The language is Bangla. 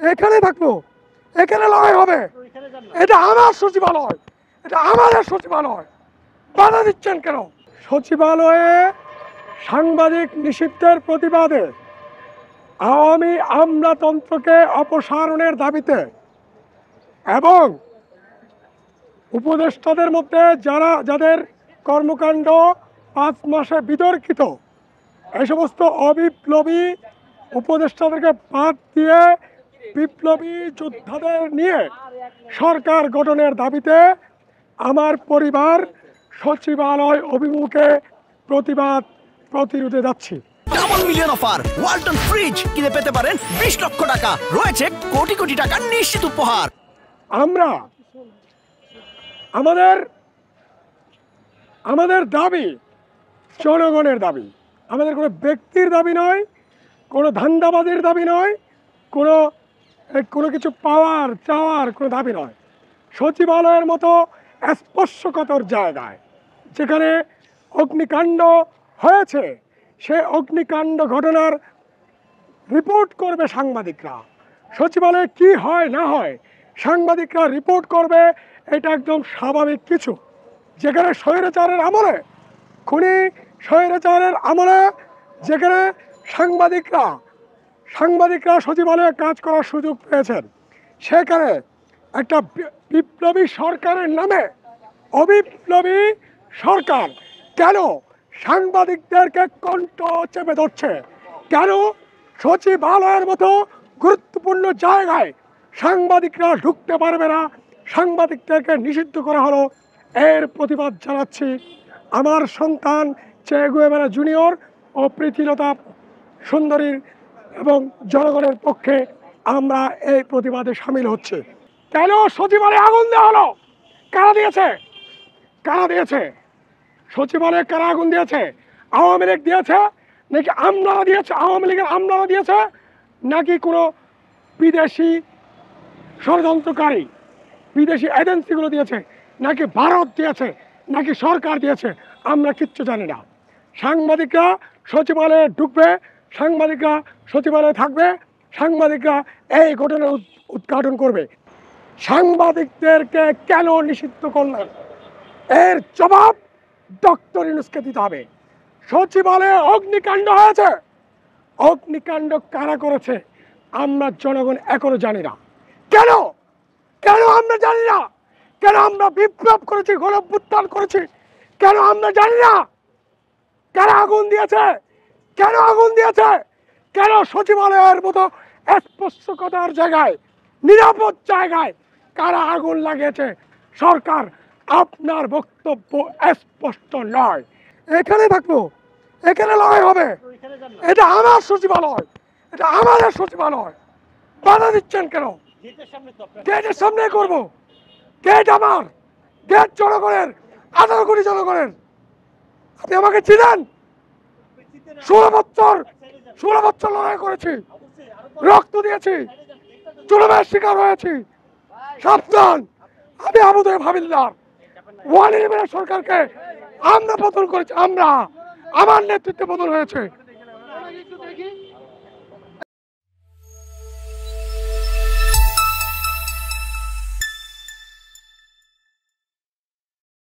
এখানে থাকবো, এখানে লড়াই হবে। এটা আমার সচিবালয়, এটা আমাদের সচিবালয়, বাধা দিচ্ছেন কেন? সচিবালয়ে সাংবাদিক নিষিদ্ধের প্রতিবাদে আওয়ামী আমলাতন্ত্রকে অপসারণের দাবিতে এবং উপদেষ্টাদের মধ্যে যাদের কর্মকাণ্ড 5 মাসে বিতর্কিত, এই সমস্ত অবিপ্লবী উপদেষ্টাদেরকে বাদ দিয়ে বিপ্লবী যোদ্ধাদের নিয়ে সরকার গঠনের দাবিতে আমার পরিবার সচিবালয় অভিমুখে প্রতিরোধে যাচ্ছি। Double million offer Walton fridge কিনে পেতে পারেন 20 লক্ষ টাকা, রয়েছে কোটি কোটি টাকার নিশ্চিত উপহার। আমরা আমাদের দাবি জনগণের দাবি, আমাদের কোনো ব্যক্তির দাবি নয়, কোনো ধান্দাবাজির দাবি নয়, কোনো কিছু পাওয়ার চাওয়ার কোনো দাবি নয়। সচিবালয়ের মতো স্পর্শকাতর জায়গায় যেখানে অগ্নিকাণ্ড হয়েছে, সে অগ্নিকাণ্ড ঘটনার রিপোর্ট করবে সাংবাদিকরা। সচিবালয়ে কি হয় না হয় সাংবাদিকরা রিপোর্ট করবে, এটা একদম স্বাভাবিক কিছু। যেখানে স্বৈরাচারের আমলে, খুনি স্বৈরাচারের আমলে যেখানে সাংবাদিকরা সচিবালয়ে কাজ করার সুযোগ পেয়েছেন, সেখানে একটা বিপ্লবী সরকারের নামে অবিপ্লবী সরকার কেন সাংবাদিকদেরকে কণ্ঠ চেপে ধরছে? কেন সচিবালয়ের মতো গুরুত্বপূর্ণ জায়গায় সাংবাদিকরা ঢুকতে পারবে না? সাংবাদিকদেরকে নিষিদ্ধ করা হলো। এর প্রতিবাদ জানাচ্ছি। আমার সন্তান চে গুয়েভারা জুনিয়র ও প্রীতিলতা সুন্দরীর এবং জনগণের পক্ষে আমরা এই প্রতিবাদে সামিল হচ্ছে। কেন সচিবালয়ে আগুন দেওয়া হলো? কারা দিয়েছে? সচিবালয়ে কারা আগুন দিয়েছে? আওয়ামী লীগ দিয়েছে নাকি আমলারা দিয়েছে? আওয়ামী লীগের আমলারা দিয়েছে নাকি কোনো বিদেশি ষড়যন্ত্রকারী বিদেশি এজেন্সিগুলো দিয়েছে, নাকি ভারত দিয়েছে, নাকি সরকার দিয়েছে? আমরা কিচ্ছু জানি না। সাংবাদিকরা সচিবালয়ে ঢুকবে, সাংবাদিকরা সচিবালয়ে থাকবে, সাংবাদিকরা এই ঘটনার উদ্ঘাটন করবে। সাংবাদিকদেরকে কেন নিষিদ্ধ করলেন? এর জবাব ডক্টর ইউনূসকে দিতে হবে। সচিবালয়ে অগ্নিকাণ্ড হয়েছে, অগ্নিকাণ্ড কারা করেছে আমরা জনগণ এখনো জানি না। কেন আমরা জানি না? কেন আমরা বিপ্লব করেছি, গণঅভ্যুত্থান করেছি, কেন আমরা জানি না? কারা আগুন দিয়েছে? কেন সচিবালয়ের মতো স্পর্শকাতর জায়গায়, নিরাপদ জায়গায় কারা আগুন লাগিয়েছে? সরকার, আপনার বক্তব্য স্পষ্ট নয়। এখানে থাকবো, এখানে লড়াই হবে। এটা আমার সচিবালয়, এটা আমাদের সচিবালয়, বাধা দিচ্ছেন কেন? গেটের সামনে করব। গেট আমার, গেট জনগণের, 18 কোটি জনগণের। আপনি আমাকে চিনেন? 16 বছর লড়াই করেছি, রক্ত দিয়েছি, জুলুমের শিকার হয়েছি। সাবধান, আমি আবুদয় ভাবিল্লার ওয়ান ইলেভেনের সরকারকে আমরা পতন করেছি। আমার নেতৃত্বে পতন হয়েছে।